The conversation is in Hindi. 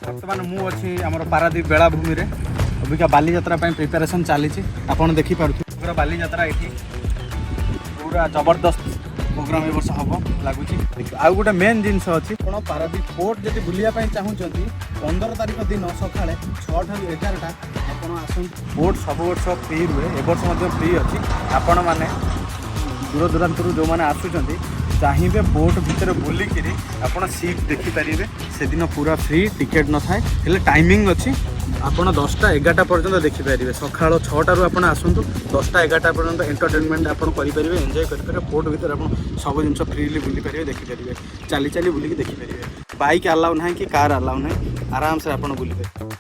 बर्तमान मु अच्छी आम पारादीप बेलाभूमि रे अबिका बालीजात्रा प्रिपेरेसन चली आप देखिपुर पूरा बालीजात्रा ये पूरा जबरदस्त प्रोग्राम ए वर्ष हम लगुच आउ गोटे मेन जिनस अच्छी कौन पारादीप पोर्ट जब बुलाया चाहूँगी 15 तारीख दिन सका 6 ठार 11टा आप आस बोट सब वर्ष फ्री रुए ए वर्ष फ्री अच्छी आपण मैंने दूर दूरांतर जो मैंने आसुँच चाहिए बोट भितर बुलिकी आपड़ सीट देखिपारे से दिन पूरा फ्री टिकेट न थाए हेल्ले टाइमिंग अच्छी आपड़ 10टा 11टा पर्यटन देखिपारे सका 6टारू आप आसतु 10टा 11टा पर्यटन एंटरटेनमेंट आप करेंगे एंजय करेंगे बोट भितर आप सब जिन फ्रीली बुली पारे देखिपारे चली चली बुलिकी देखिपारे बाइक अलाउ ना कि कार अलाउ ना आराम से आप बुली पारे।